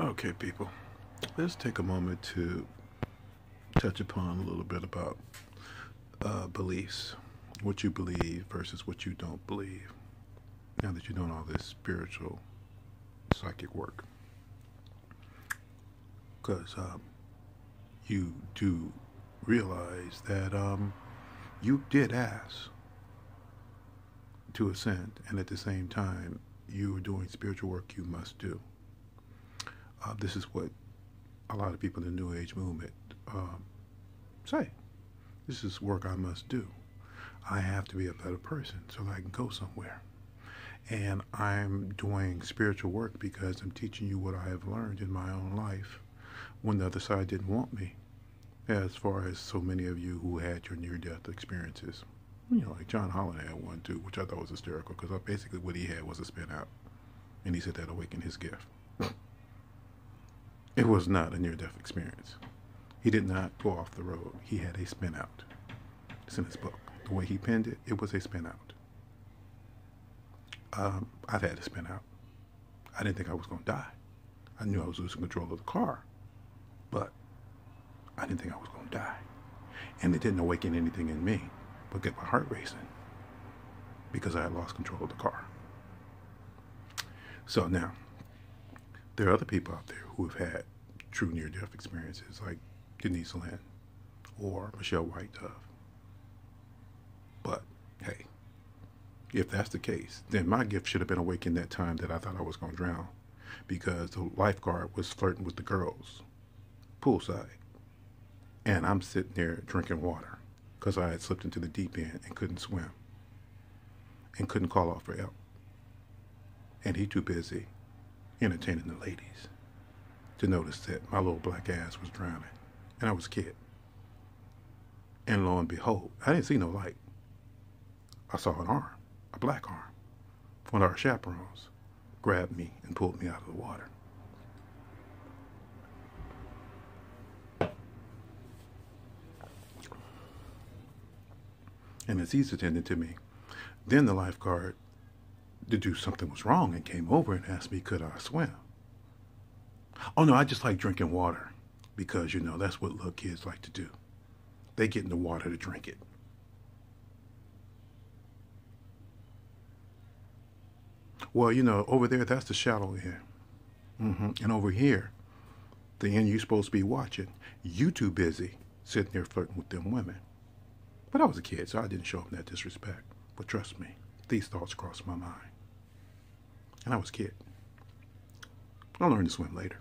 Okay, people, let's take a moment to touch upon a little bit about beliefs, what you believe versus what you don't believe. Now that you're doing all this spiritual, psychic work, because you do realize that you did ask to ascend, and at the same time, you are doing spiritual work you must do. This is what a lot of people in the New Age movement say. This is work I must do. I have to be a better person so that I can go somewhere. And I'm doing spiritual work because I'm teaching you what I have learned in my own life when the other side didn't want me. As far as so many of you who had your near-death experiences. You know, like John Holland had one too, which I thought was hysterical because basically what he had was a spin out. And he said that awakened his gift. It was not a near-death experience. He did not go off the road. He had a spin out. It's in his book. The way he penned it, it was a spin out. I've had a spin out. I didn't think I was going to die. I knew I was losing control of the car, but I didn't think I was going to die. And it didn't awaken anything in me but get my heart racing because I had lost control of the car. So now, there are other people out there who have had true near-death experiences like Denise Lynn or Michelle White Dove. But, hey, if that's the case, then my gift should have been awakened that time that I thought I was going to drown because the lifeguard was flirting with the girls poolside. And I'm sitting there drinking water because I had slipped into the deep end and couldn't swim and couldn't call out for help. And he too busy entertaining the ladies to notice that my little black ass was drowning. And I was a kid. And lo and behold, I didn't see no light. I saw an arm, a black arm. One of our chaperones grabbed me and pulled me out of the water. And as he's attending to me, then the lifeguard deduced something was wrong and came over and asked me, could I swim? Oh no, I just like drinking water because, you know, that's what little kids like to do. They get in the water to drink it. Well, you know, over there, that's the shallow end. And over here, the end you're supposed to be watching, you too busy sitting there flirting with them women. But I was a kid, so I didn't show them that disrespect. But trust me, these thoughts crossed my mind. And I was a kid. I learned to swim later.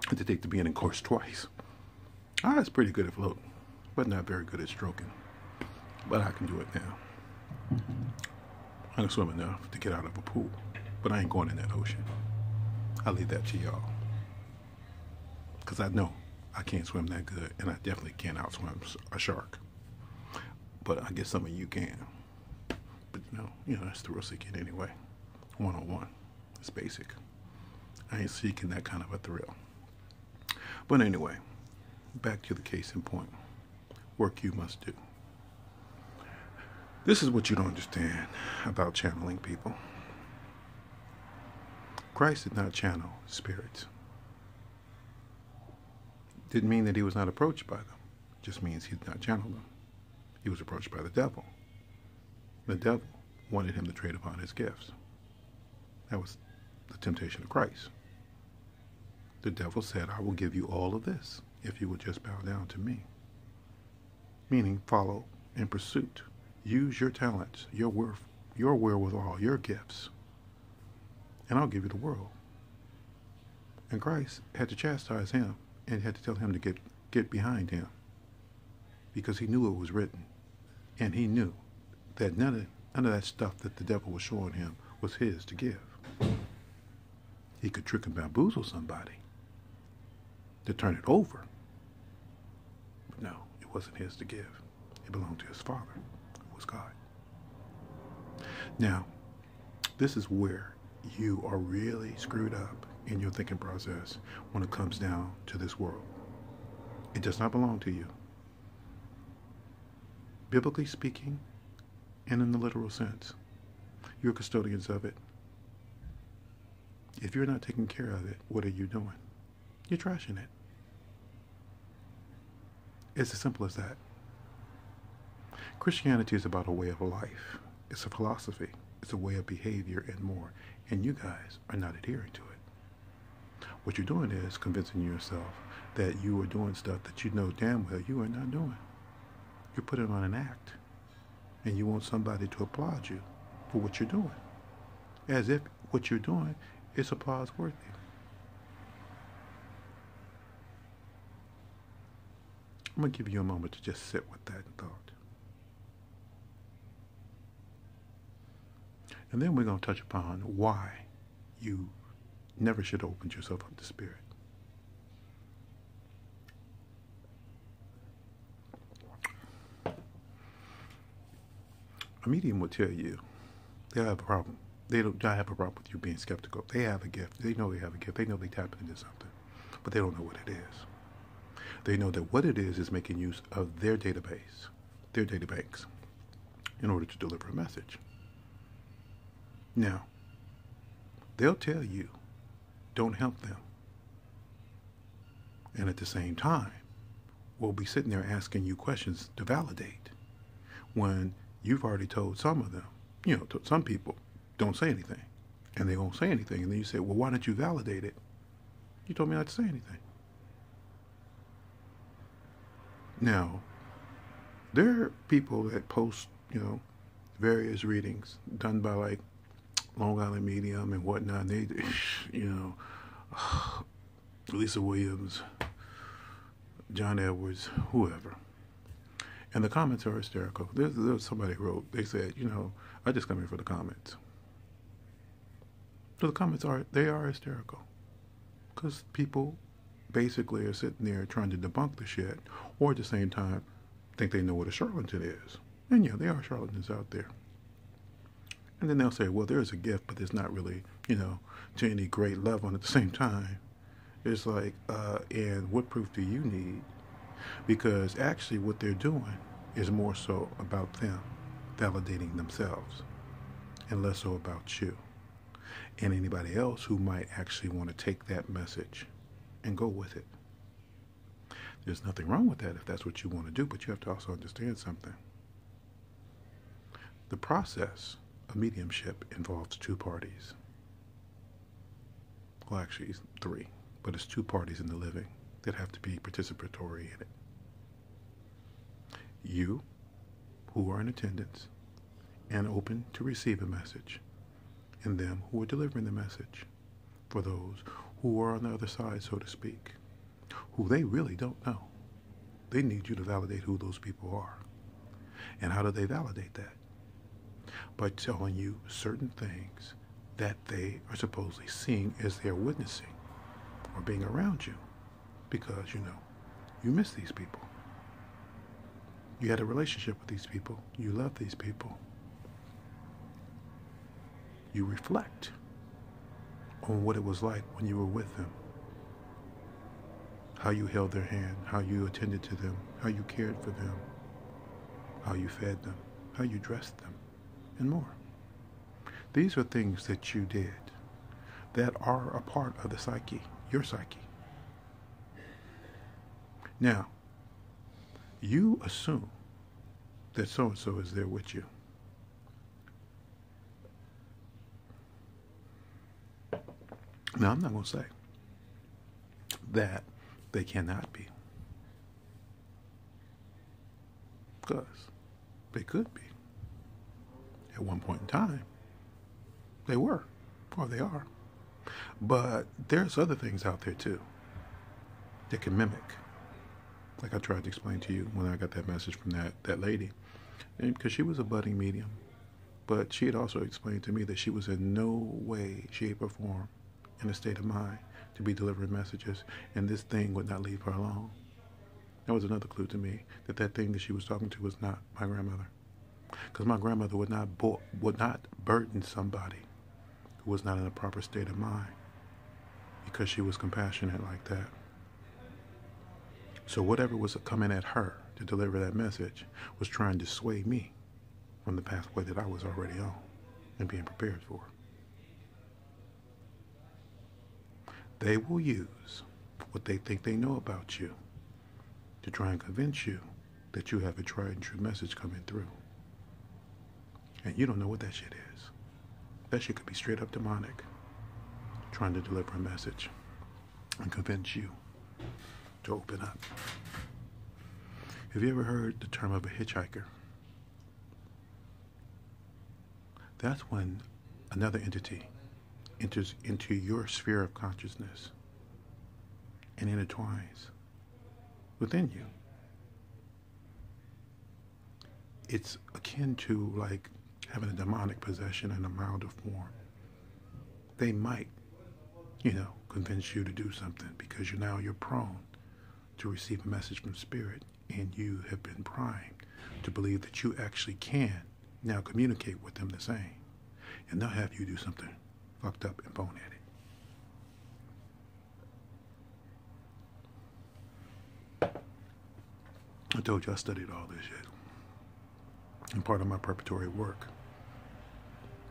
I had to take the beginning course twice. I was pretty good at floating, but not very good at stroking. But I can do it now. I can swim enough to get out of a pool, but I ain't going in that ocean. I leave that to y'all. Because I know I can't swim that good, and I definitely can't outswim a shark. But I guess some of you can. But you know, that's the real secret anyway. 101. It's basic. I ain't seeking that kind of a thrill. But anyway, back to the case in point. Work you must do. This is what you don't understand about channeling people. Christ did not channel spirits. Didn't mean that he was not approached by them. Just means he did not channel them. He was approached by the devil. The devil wanted him to trade upon his gifts. That was the temptation of Christ. The devil said, I will give you all of this if you will just bow down to me. Meaning follow in pursuit. Use your talents, your wherewithal, your gifts, and I'll give you the world. And Christ had to chastise him and had to tell him to get behind him because he knew it was written. And he knew that none of that stuff that the devil was showing him was his to give. He could trick and bamboozle somebody to turn it over. But no, it wasn't his to give. It belonged to his Father, who was God. Now, this is where you are really screwed up in your thinking process when it comes down to this world. It does not belong to you. Biblically speaking, and in the literal sense, you're custodians of it. If you're not taking care of it, what are you doing? You're trashing it. It's as simple as that. Christianity is about a way of life. It's a philosophy. It's a way of behavior and more. And you guys are not adhering to it. What you're doing is convincing yourself that you are doing stuff that you know damn well you are not doing. You're putting on an act. And you want somebody to applaud you for what you're doing. As if what you're doing is applause worthy. I'm going to give you a moment to just sit with that thought. And then we're going to touch upon why you never should open yourself up to spirit. A medium will tell you they have a problem. They don't have a problem with you being skeptical. They have a gift. They know they have a gift. They know they tap into something, but they don't know what it is. They know that what it is making use of their database, their data banks, in order to deliver a message. Now, they'll tell you, don't help them. And at the same time, we'll be sitting there asking you questions to validate when you've already told some of them, some people, don't say anything. And they won't say anything. And then you say, well, why don't you validate it? You told me not to say anything. Now, there are people that post, various readings done by like Long Island Medium and whatnot. And they, Lisa Williams, John Edwards, whoever. And the comments are hysterical. There's somebody who wrote, they said, I just come here for the comments. So the comments are hysterical. Because people basically are sitting there trying to debunk the shit, or at the same time think they know what a charlatan is. And yeah, there are charlatans out there. And then they'll say, well, there's a gift, but it's not really, to any great level. And at the same time, it's like, and what proof do you need? Because actually what they're doing is more so about them validating themselves and less so about you and anybody else who might actually want to take that message and go with it. There's nothing wrong with that if that's what you want to do, but you have to also understand something. The process of mediumship involves two parties. Well, actually, it's three, but it's two parties in the living that have to be participatory in it. You, who are in attendance and open to receive a message, and them who are delivering the message for those who are on the other side, so to speak, who they really don't know. They need you to validate who those people are. And how do they validate that? By telling you certain things that they are supposedly seeing as they're witnessing or being around you. Because, you miss these people. You had a relationship with these people. You love these people. You reflect on what it was like when you were with them. How you held their hand, how you attended to them, how you cared for them, how you fed them, how you dressed them, and more. These are things that you did that are a part of the psyche, your psyche. Now, you assume that so-and-so is there with you. Now, I'm not going to say that they cannot be. Because they could be. At one point in time, they were, or they are. But there's other things out there, too, that can mimic. Like I tried to explain to you when I got that message from that lady. And because she was a budding medium. But she had also explained to me that she was in no way, shape, or form in a state of mind to be delivering messages, and this thing would not leave her alone. That was another clue to me that thing that she was talking to was not my grandmother, because my grandmother would not burden somebody who was not in a proper state of mind, because she was compassionate like that. So whatever was coming at her to deliver that message was trying to sway me from the pathway that I was already on and being prepared for. They will use what they think they know about you to try and convince you that you have a tried and true message coming through. And you don't know what that shit is. That shit could be straight up demonic, trying to deliver a message and convince you to open up. Have you ever heard the term of a hitchhiker? That's when another entity enters into your sphere of consciousness and intertwines within you. It's akin to like having a demonic possession in a milder form. They might, convince you to do something because you're prone to receive a message from spirit, and you have been primed to believe that you actually can now communicate with them the same, and they'll have you do something fucked up and boneheaded. I told you I studied all this shit, and part of my preparatory work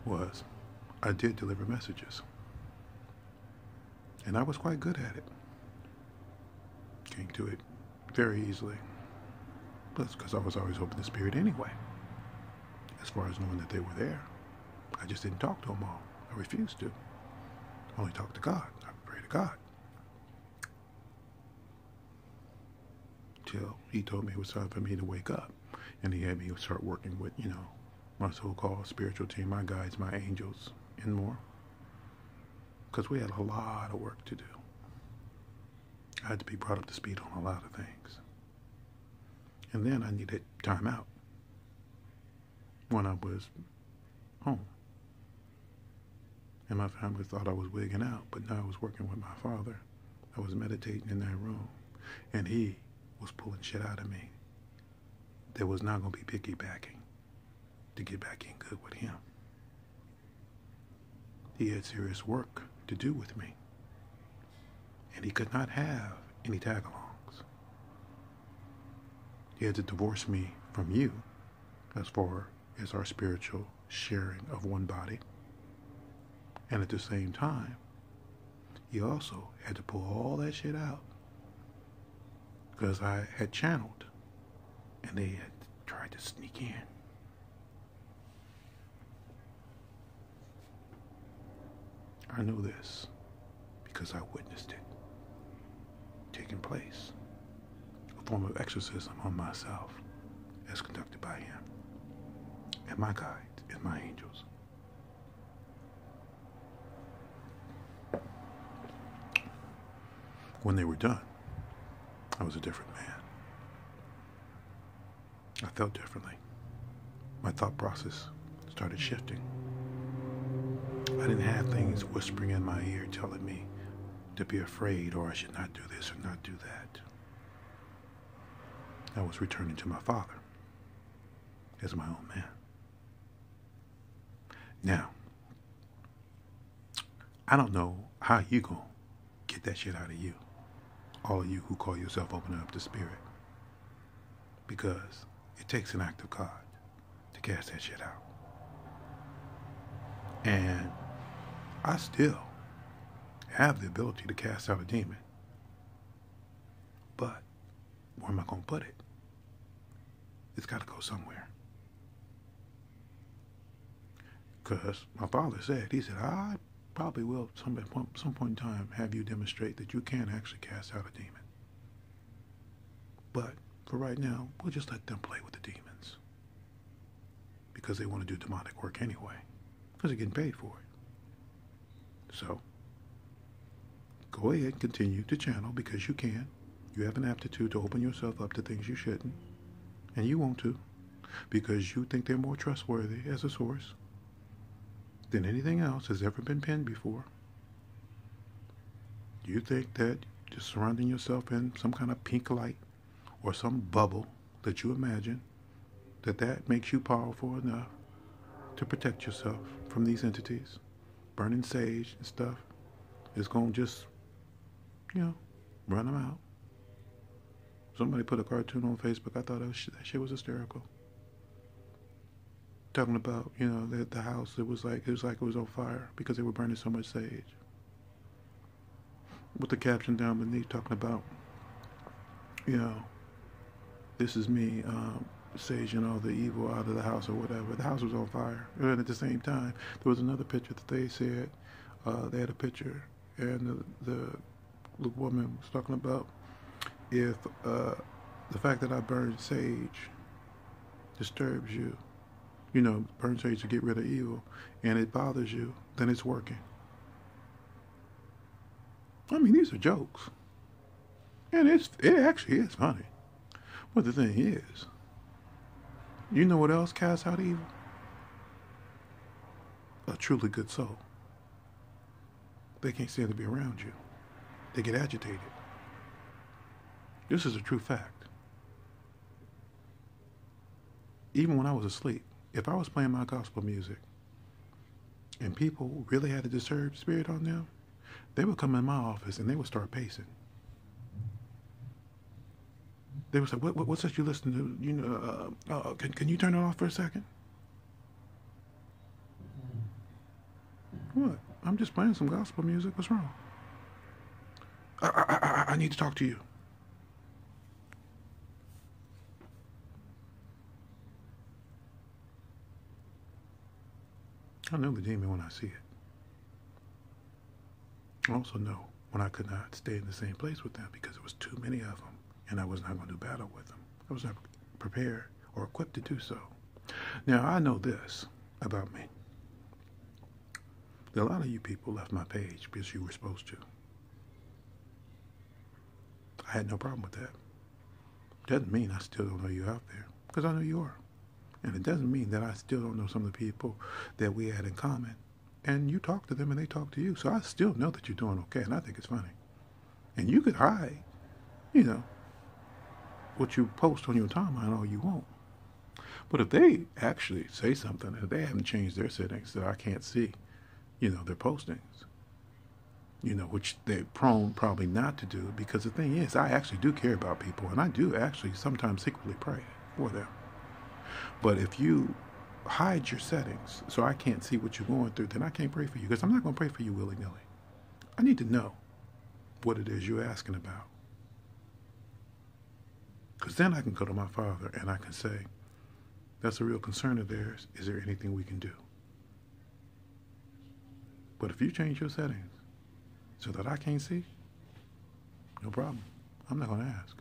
was I did deliver messages, and I was quite good at it. Came to it very easily. But it's because I was always open to spirit anyway. As far as knowing that they were there, I just didn't talk to them all. I refused to. I only talked to God. I pray to God. Till he told me it was time for me to wake up. And he had me start working with, my so-called spiritual team, my guides, my angels, and more. Because we had a lot of work to do. I had to be brought up to speed on a lot of things. And then I needed time out when I was home. And my family thought I was wigging out, but now I was working with my father. I was meditating in that room, and he was pulling shit out of me. There was not going to be piggybacking to get back in good with him. He had serious work to do with me, and he could not have any tag-alongs. He had to divorce me from you as far as our spiritual sharing of one body. And at the same time, he also had to pull all that shit out because I had channeled and they had tried to sneak in. I know this because I witnessed it taking place, a form of exorcism on myself as conducted by him and my guides and my angels. When they were done, I was a different man. I felt differently. My thought process started shifting. I didn't have things whispering in my ear telling me to be afraid or I should not do this or not do that. I was returning to my father as my own man. Now, I don't know how you gonna get that shit out of you. All of you who call yourself opening up to spirit. Because it takes an act of God to cast that shit out. And I still have the ability to cast out a demon. But where am I going to put it? It's got to go somewhere. Because my father said, he said, I probably will some point in time have you demonstrate that you can actually cast out a demon. But for right now, we'll just let them play with the demons. Because they want to do demonic work anyway. Because they're getting paid for it. So, go ahead and continue to channel because you can. You have an aptitude to open yourself up to things you shouldn't. And you want to. Because you think they're more trustworthy as a source than anything else has ever been penned before. You think that just surrounding yourself in some kind of pink light or some bubble that you imagine, that makes you powerful enough to protect yourself from these entities. Burning sage and stuff is going to just, run them out. Somebody put a cartoon on Facebook. I thought that shit was hysterical. Talking about, the house, it was like it was on fire because they were burning so much sage. with the caption down beneath talking about, you know, this is me, saging all the evil out of the house or whatever. The house was on fire. And at the same time, there was another picture that they said, they had a picture, and the woman was talking about if the fact that I burned sage disturbs you, you know, burn sage to get rid of evil, and it bothers you, then it's working. I mean, these are jokes. And it actually is funny. But the thing is, you know what else casts out evil? A truly good soul. They can't stand to be around you. They get agitated. This is a true fact. Even when I was asleep, if I was playing my gospel music and people really had a disturbed spirit on them, they would come in my office and they would start pacing. They would say, what's that you listen to? You know, can you turn it off for a second? What? I'm just playing some gospel music. What's wrong? I need to talk to you. I know the demon when I see it. I also know when I could not stay in the same place with them because there was too many of them, and I was not going to do battle with them. I was not prepared or equipped to do so. Now, I know this about me. That a lot of you people left my page because you were supposed to. I had no problem with that. Doesn't mean I still don't know you out there, because I know you are. And it doesn't mean that I still don't know some of the people that we had in common. And you talk to them and they talk to you. So I still know that you're doing okay, and I think it's funny. And you could hide, you know, what you post on your timeline all you want. But if they actually say something, if they haven't changed their settings that I can't see, you know, their postings, you know, which they're prone probably not to do, because the thing is, I actually do care about people, and I do actually sometimes secretly pray for them. But if you hide your settings so I can't see what you're going through, then I can't pray for you, because I'm not going to pray for you willy-nilly. I need to know what it is you're asking about. Because then I can go to my Father and I can say, that's a real concern of theirs. Is there anything we can do? But if you change your settings so that I can't see, no problem. I'm not going to ask.